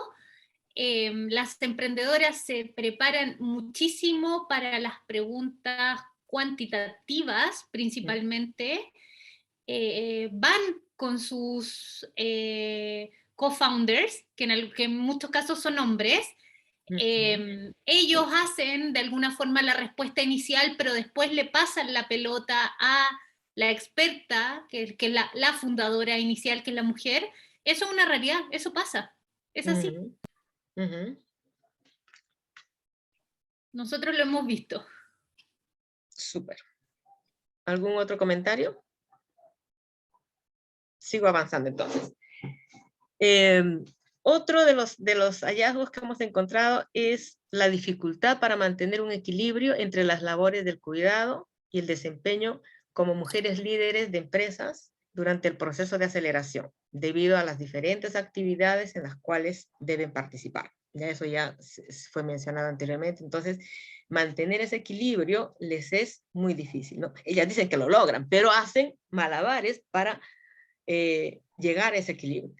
Las emprendedoras se preparan muchísimo para las preguntas cuantitativas, principalmente. Van con sus co-founders, que en muchos casos son hombres. Ellos hacen de alguna forma la respuesta inicial, pero después le pasan la pelota a la experta, que es la fundadora inicial, que es la mujer. Eso es una realidad, eso pasa, es así. Nosotros lo hemos visto. Súper. ¿Algún otro comentario? Sigo avanzando entonces. Otro de los hallazgos que hemos encontrado es la dificultad para mantener un equilibrio entre las labores del cuidado y el desempeño como mujeres líderes de empresas durante el proceso de aceleración, debido a las diferentes actividades en las cuales deben participar. Ya eso ya fue mencionado anteriormente. Entonces, mantener ese equilibrio les es muy difícil, ¿no? Ellas dicen que lo logran, pero hacen malabares para llegar a ese equilibrio.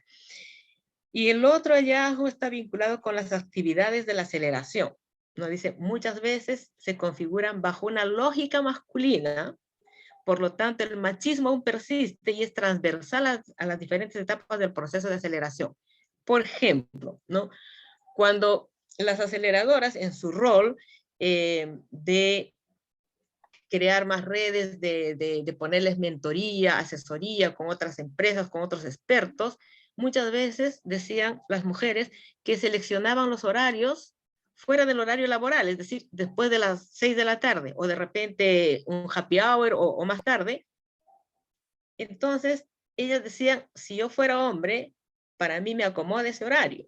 Y el otro hallazgo está vinculado con las actividades de la aceleración. Nos dice, muchas veces se configuran bajo una lógica masculina, por lo tanto el machismo aún persiste y es transversal a las diferentes etapas del proceso de aceleración. Por ejemplo, ¿no? Cuando las aceleradoras en su rol de crear más redes, de ponerles mentoría, asesoría con otras empresas, con otros expertos, muchas veces decían las mujeres que seleccionaban los horarios fuera del horario laboral, es decir, después de las 6 de la tarde, o de repente un happy hour o más tarde. Entonces, ellas decían, si yo fuera hombre, para mí me acomoda ese horario,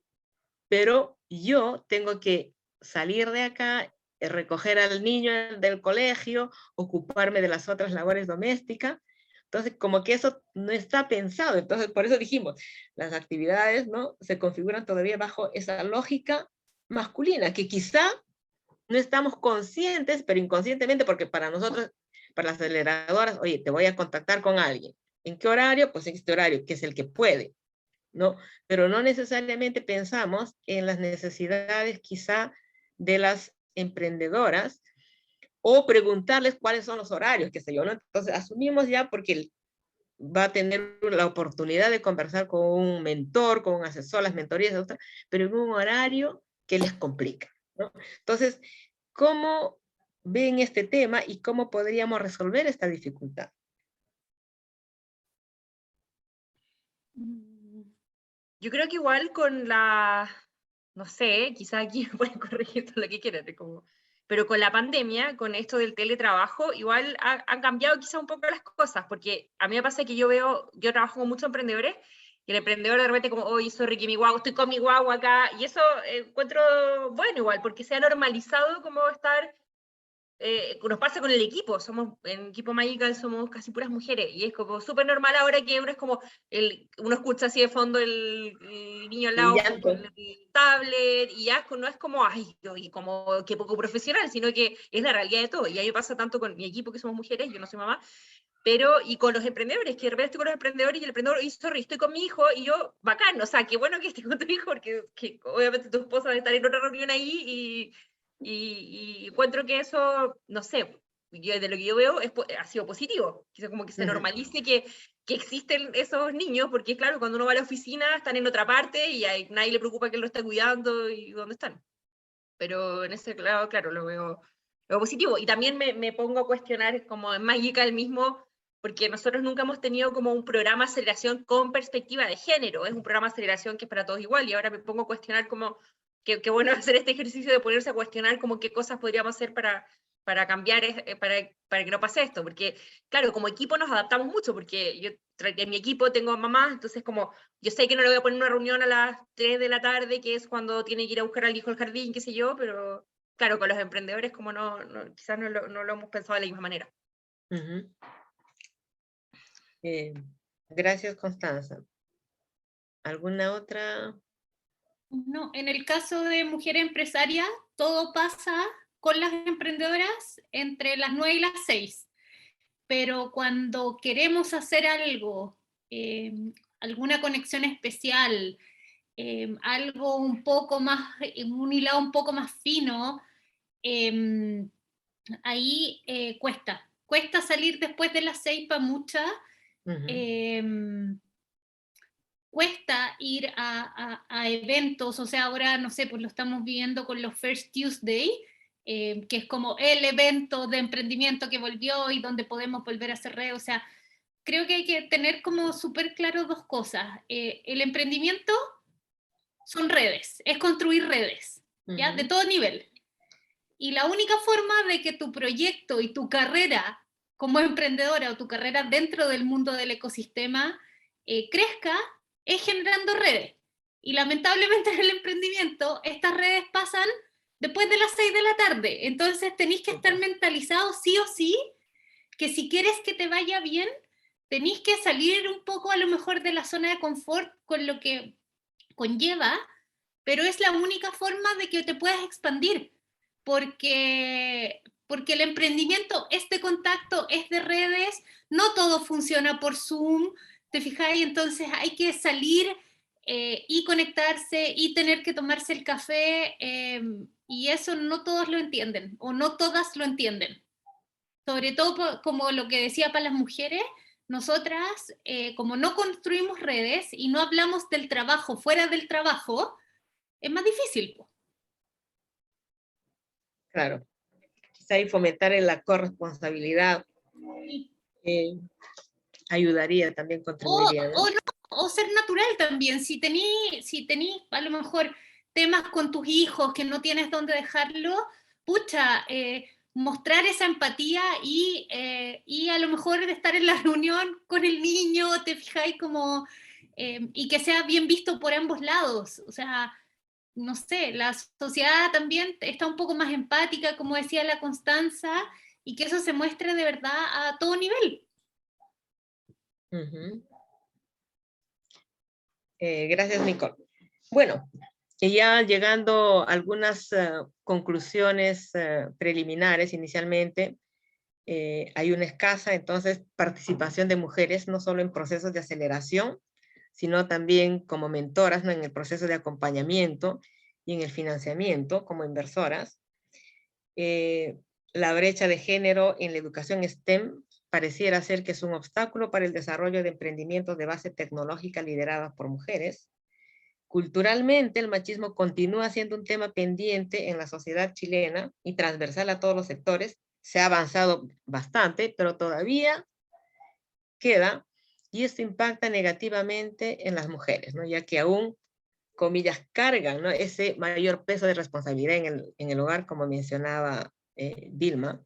pero yo tengo que salir de acá, recoger al niño del colegio, ocuparme de las otras labores domésticas. Entonces, como que eso no está pensado. Entonces, por eso dijimos, las actividades, ¿no?, se configuran todavía bajo esa lógica masculina, que quizá no estamos conscientes, pero inconscientemente, porque para nosotros, para las aceleradoras, oye, te voy a contactar con alguien. ¿En qué horario? Pues en este horario, que es el que puede, ¿no? Pero no necesariamente pensamos en las necesidades quizá de las emprendedoras o preguntarles cuáles son los horarios, qué sé yo, ¿no? Entonces asumimos ya porque va a tener la oportunidad de conversar con un mentor, con un asesor, las mentorías, pero en un horario que les complica, ¿no? Entonces, ¿cómo ven este tema y cómo podríamos resolver esta dificultad? Yo creo que igual con la, no sé, quizá aquí me pueden corregir todo lo que quieran, pero con la pandemia, con esto del teletrabajo, igual han cambiado quizá un poco las cosas, porque a mí me pasa que yo trabajo con muchos emprendedores, y el emprendedor de repente como, oye, sorry, que mi guagua, estoy con mi guagua acá, y eso encuentro bueno igual, porque se ha normalizado como estar, nos pasa con el equipo, somos en Equipo Magical, somos casi puras mujeres, y es como súper normal ahora que uno es como, uno escucha así de fondo el niño al lado con el tablet, y ya no es como, ay, y como que poco profesional, sino que es la realidad de todo, y a mí me pasa tanto con mi equipo que somos mujeres, yo no soy mamá, pero, y con los emprendedores, que de repente estoy con los emprendedores y el emprendedor dice, sorry, estoy con mi hijo, y yo, bacán, o sea, qué bueno que estés con tu hijo, porque que obviamente tu esposa debe estar en otra reunión ahí, y encuentro que eso, no sé, de lo que yo veo ha sido positivo, quizás como que se normalice que existen esos niños, porque claro, cuando uno va a la oficina están en otra parte y a nadie le preocupa que él lo está cuidando y dónde están. Pero en ese lado, claro, lo veo positivo. Y también me pongo a cuestionar como en Magical mismo, porque nosotros nunca hemos tenido como un programa de aceleración con perspectiva de género, es un programa de aceleración que es para todos igual, y ahora me pongo a cuestionar como, qué bueno hacer este ejercicio de ponerse a cuestionar como qué cosas podríamos hacer para cambiar, para que no pase esto, porque claro, como equipo nos adaptamos mucho, porque yo en mi equipo tengo mamá, entonces como yo sé que no le voy a poner una reunión a las 3 de la tarde, que es cuando tiene que ir a buscar al hijo al jardín, qué sé yo, pero claro, con los emprendedores como quizás no lo hemos pensado de la misma manera. Gracias, Constanza. ¿Alguna otra No, en el caso de Mujer Empresaria, todo pasa con las emprendedoras entre las 9 y las 6. Pero cuando queremos hacer algo, alguna conexión especial, algo un poco más, un hilado un poco más fino, ahí cuesta salir después de las 6 para muchas. Cuesta ir a eventos, o sea, ahora, no sé, pues lo estamos viendo con los First Tuesday, que es como el evento de emprendimiento que volvió y donde podemos volver a hacer redes. O sea, creo que hay que tener como súper claro dos cosas. El emprendimiento son redes, es construir redes, ¿ya? De todo nivel. Y la única forma de que tu proyecto y tu carrera como emprendedora o tu carrera dentro del mundo del ecosistema crezca es generando redes. Y lamentablemente en el emprendimiento estas redes pasan después de las 6 de la tarde. Entonces tenéis que estar mentalizados sí o sí que si quieres que te vaya bien, tenéis que salir un poco a lo mejor de la zona de confort con lo que conlleva, pero es la única forma de que te puedas expandir, porque el emprendimiento es de contacto, es de redes, no todo funciona por Zoom, ¿te fijáis? Entonces hay que salir y conectarse y tener que tomarse el café, y eso no todos lo entienden, o no todas lo entienden. Sobre todo como lo que decía para las mujeres, nosotras, como no construimos redes y no hablamos del trabajo fuera del trabajo, es más difícil. Claro. Quizá ahí fomentar en la corresponsabilidad ayudaría, también contribuiría, ¿no? O ser natural también. Si tení a lo mejor temas con tus hijos que no tienes dónde dejarlo, pucha, mostrar esa empatía y a lo mejor estar en la reunión con el niño, te fijáis como, y que sea bien visto por ambos lados. O sea, no sé, la sociedad también está un poco más empática, como decía la Constanza, y que eso se muestre de verdad a todo nivel. Gracias, Nicole. Bueno, y ya llegando a algunas conclusiones preliminares inicialmente, hay una escasa, entonces, participación de mujeres, no solo en procesos de aceleración, sino también como mentoras, ¿no? En el proceso de acompañamiento y en el financiamiento como inversoras. La brecha de género en la educación STEM pareciera ser que es un obstáculo para el desarrollo de emprendimientos de base tecnológica liderados por mujeres. Culturalmente, el machismo continúa siendo un tema pendiente en la sociedad chilena y transversal a todos los sectores. Se ha avanzado bastante, pero todavía queda, y esto impacta negativamente en las mujeres, ¿no? Ya que aún, comillas, cargan, ¿no? Ese mayor peso de responsabilidad en el hogar, como mencionaba Vilma,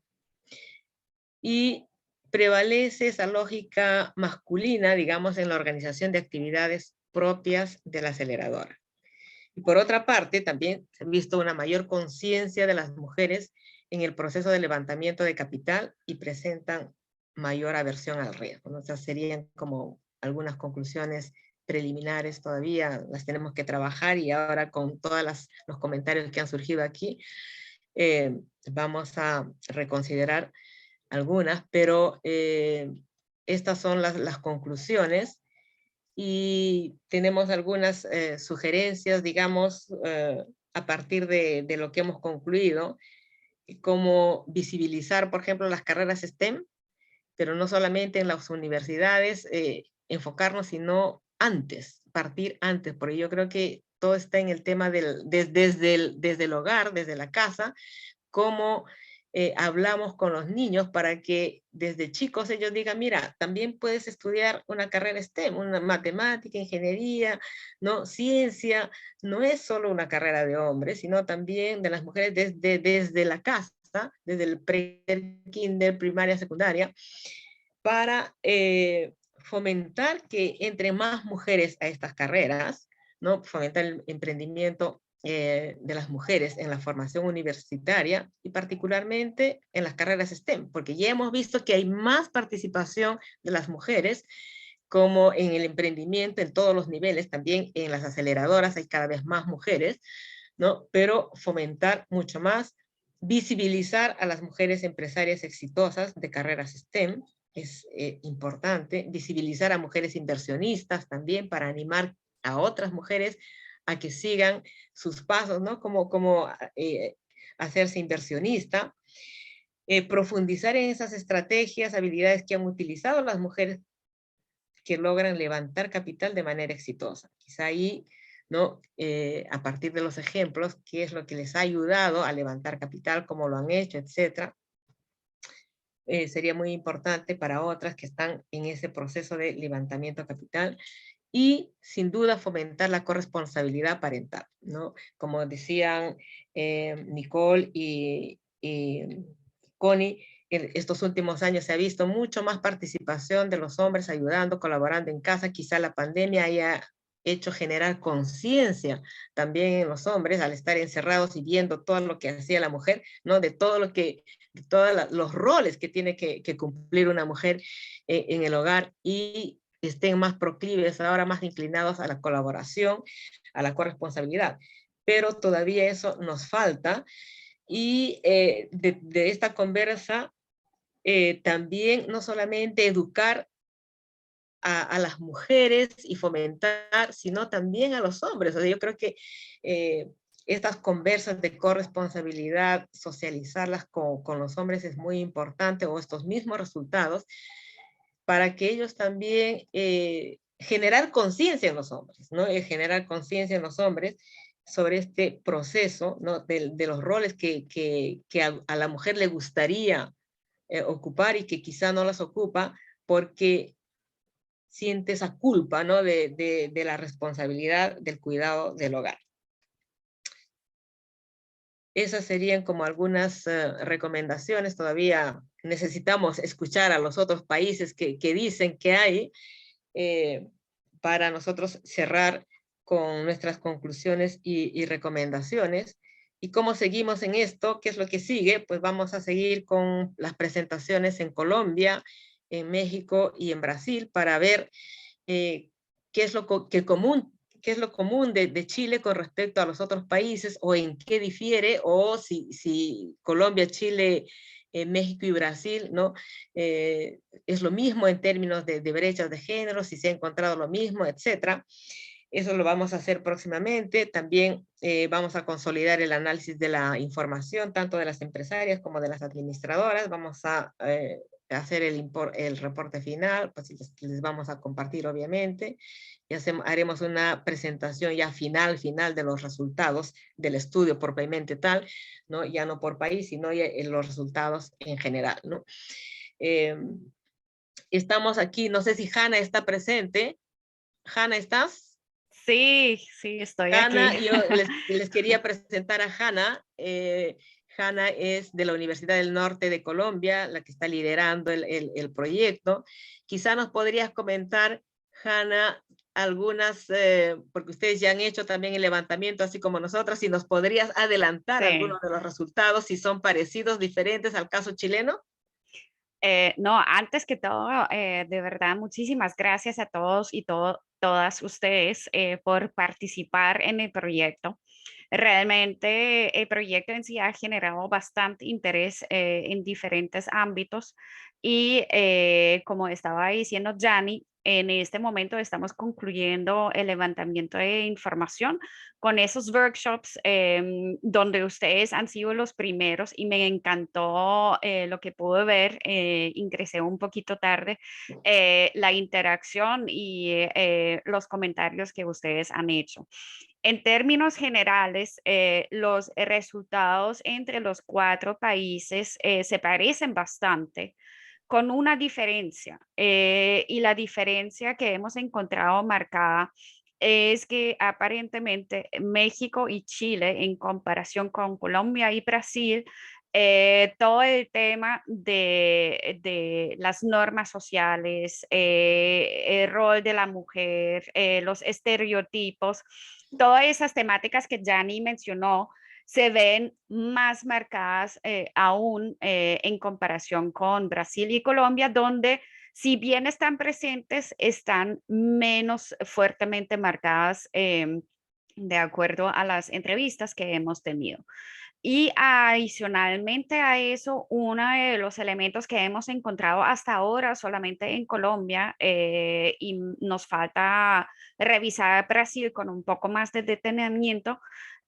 y prevalece esa lógica masculina, digamos, en la organización de actividades propias de la aceleradora. Y por otra parte, también se ha visto una mayor conciencia de las mujeres en el proceso de levantamiento de capital y presentan mayor aversión al riesgo, ¿no? O sea, serían como algunas conclusiones preliminares todavía, las tenemos que trabajar, y ahora con todos los comentarios que han surgido aquí, vamos a reconsiderar algunas, pero estas son las conclusiones, y tenemos algunas sugerencias, digamos, a partir de lo que hemos concluido, como visibilizar, por ejemplo, las carreras STEM, pero no solamente en las universidades, enfocarnos, sino antes, partir antes, porque yo creo que todo está en el tema desde el hogar, desde la casa, cómo hablamos con los niños para que desde chicos ellos digan, mira, también puedes estudiar una carrera STEM, una matemática, ingeniería, ¿no? Ciencia, no es solo una carrera de hombres, sino también de las mujeres desde la casa, desde el kinder, primaria, secundaria, para fomentar que entre más mujeres a estas carreras, ¿no? Fomentar el emprendimiento de las mujeres en la formación universitaria y particularmente en las carreras STEM, porque ya hemos visto que hay más participación de las mujeres como en el emprendimiento en todos los niveles, también en las aceleradoras hay cada vez más mujeres, ¿no? Pero fomentar mucho más, visibilizar a las mujeres empresarias exitosas de carreras STEM, es importante, visibilizar a mujeres inversionistas también para animar a otras mujeres a que sigan sus pasos, ¿no? Como hacerse inversionista, profundizar en esas estrategias, habilidades que han utilizado las mujeres que logran levantar capital de manera exitosa. Quizá ahí, ¿no? A partir de los ejemplos, qué es lo que les ha ayudado a levantar capital, cómo lo han hecho, etcétera. Sería muy importante para otras que están en ese proceso de levantamiento de capital y sin duda fomentar la corresponsabilidad parental, ¿no? Como decían Nicole y Connie, en estos últimos años se ha visto mucho más participación de los hombres ayudando, colaborando en casa. Quizá la pandemia haya hecho generar conciencia también en los hombres al estar encerrados y viendo todo lo que hacía la mujer, ¿no? De todo lo que, de todos los roles que tiene que cumplir una mujer en el hogar, y estén más proclives, ahora más inclinados a la colaboración, a la corresponsabilidad. Pero todavía eso nos falta, y de esta conversa también no solamente educar a las mujeres y fomentar, sino también a los hombres. O sea, yo creo que estas conversas de corresponsabilidad, socializarlas con los hombres es muy importante, o estos mismos resultados, para que ellos también generar conciencia en los hombres, ¿no? Generar conciencia en los hombres sobre este proceso, ¿no? De los roles que a la mujer le gustaría ocupar y que quizá no las ocupa porque siente esa culpa, ¿no? De la responsabilidad del cuidado del hogar. Esas serían como algunas recomendaciones. Todavía necesitamos escuchar a los otros países que dicen que hay, para nosotros cerrar con nuestras conclusiones y recomendaciones. ¿Y cómo seguimos en esto? ¿Qué es lo que sigue? Pues vamos a seguir con las presentaciones en Colombia, en México y en Brasil para ver qué es lo común de Chile con respecto a los otros países, o en qué difiere, o si Colombia, Chile, México y Brasil, ¿no? Es lo mismo en términos de brechas de género, si se ha encontrado lo mismo, etcétera. Eso lo vamos a hacer próximamente. También vamos a consolidar el análisis de la información, tanto de las empresarias como de las administradoras. Vamos a hacer el reporte final, pues les vamos a compartir, obviamente, y haremos una presentación ya final de los resultados del estudio propiamente tal, ¿no? Ya no por país, sino ya los resultados en general, ¿no? Estamos aquí, no sé si Hanna está presente. Hanna, ¿estás? Sí, sí, estoy Hanna, aquí. yo les quería presentar a Hanna. Hanna es de la Universidad del Norte de Colombia, la que está liderando el proyecto. Quizá nos podrías comentar, Hanna, algunas, porque ustedes ya han hecho también el levantamiento, así como nosotros, si nos podrías adelantar Sí. algunos de los resultados, si son parecidos, diferentes al caso chileno. No, antes que todo, de verdad, muchísimas gracias a todos y todas ustedes por participar en el proyecto. Realmente el proyecto en sí ha generado bastante interés en diferentes ámbitos y como estaba diciendo Gianni, en este momento estamos concluyendo el levantamiento de información con esos workshops donde ustedes han sido los primeros y me encantó lo que pude ver, ingresé un poquito tarde, la interacción y los comentarios que ustedes han hecho. En términos generales, los resultados entre los 4 países se parecen bastante, con una diferencia, y la diferencia que hemos encontrado marcada es que aparentemente México y Chile, en comparación con Colombia y Brasil, todo el tema de las normas sociales, el rol de la mujer, los estereotipos, todas esas temáticas que Gianni mencionó, se ven más marcadas aún en comparación con Brasil y Colombia, donde si bien están presentes, están menos fuertemente marcadas de acuerdo a las entrevistas que hemos tenido. Y adicionalmente a eso, uno de los elementos que hemos encontrado hasta ahora solamente en Colombia, y nos falta revisar Brasil con un poco más de detenimiento,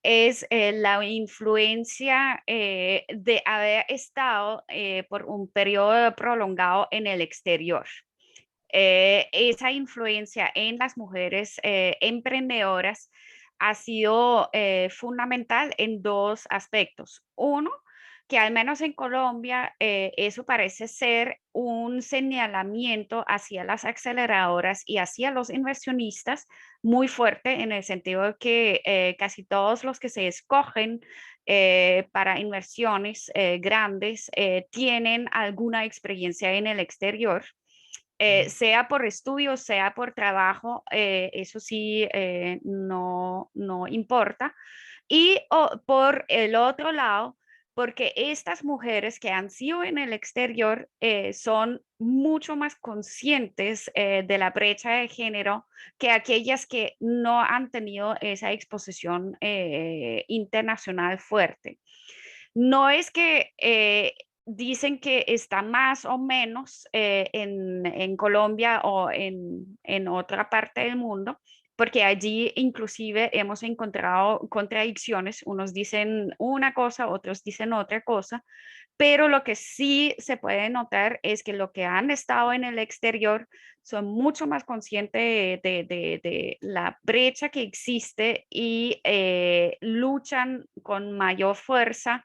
es la influencia de haber estado por un periodo prolongado en el exterior. Esa influencia en las mujeres emprendedoras ha sido fundamental en dos aspectos. Uno, que al menos en Colombia eso parece ser un señalamiento hacia las aceleradoras y hacia los inversionistas muy fuerte, en el sentido de que casi todos los que se escogen para inversiones grandes tienen alguna experiencia en el exterior. Sea por estudio, sea por trabajo, eso sí no importa. Y por el otro lado, porque estas mujeres que han sido en el exterior son mucho más conscientes de la brecha de género que aquellas que no han tenido esa exposición internacional fuerte. No es que dicen que está más o menos en Colombia o en otra parte del mundo, porque allí inclusive hemos encontrado contradicciones. Unos dicen una cosa, otros dicen otra cosa, pero lo que sí se puede notar es que los que han estado en el exterior son mucho más conscientes de la brecha que existe y luchan con mayor fuerza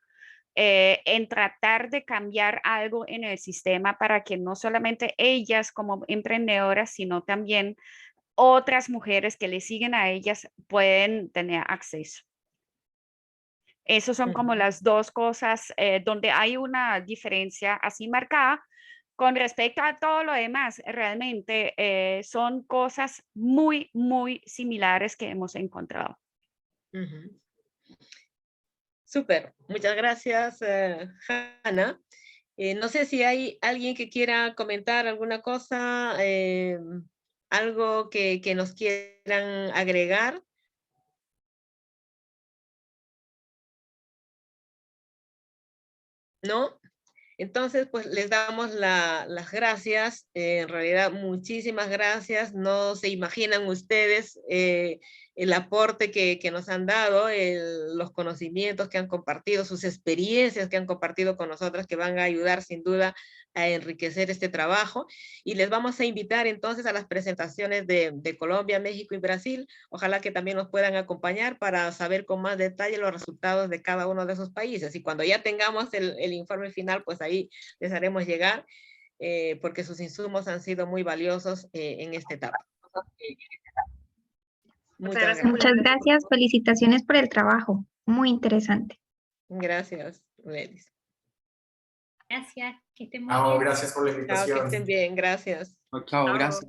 en tratar de cambiar algo en el sistema para que no solamente ellas como emprendedoras, sino también otras mujeres que le siguen a ellas pueden tener acceso. Esas son como las dos cosas donde hay una diferencia así marcada. Con respecto a todo lo demás, realmente son cosas muy, muy similares que hemos encontrado. Súper, muchas gracias, Hanna. No sé si hay alguien que quiera comentar alguna cosa, algo que nos quieran agregar. ¿No? Entonces, pues les damos las gracias, en realidad muchísimas gracias, no se imaginan ustedes el aporte que nos han dado, los conocimientos que han compartido, sus experiencias que han compartido con nosotras, que van a ayudar sin duda a enriquecer este trabajo, y les vamos a invitar entonces a las presentaciones de Colombia, México y Brasil. Ojalá que también nos puedan acompañar para saber con más detalle los resultados de cada uno de esos países, y cuando ya tengamos el informe final, pues ahí les haremos llegar, porque sus insumos han sido muy valiosos en esta etapa. Muchas gracias. Muchas gracias, felicitaciones por el trabajo, muy interesante. Gracias, Lelis. Gracias, que estén muy Chao, bien. gracias por la Chao, invitación. que estén bien, gracias. Chao, gracias.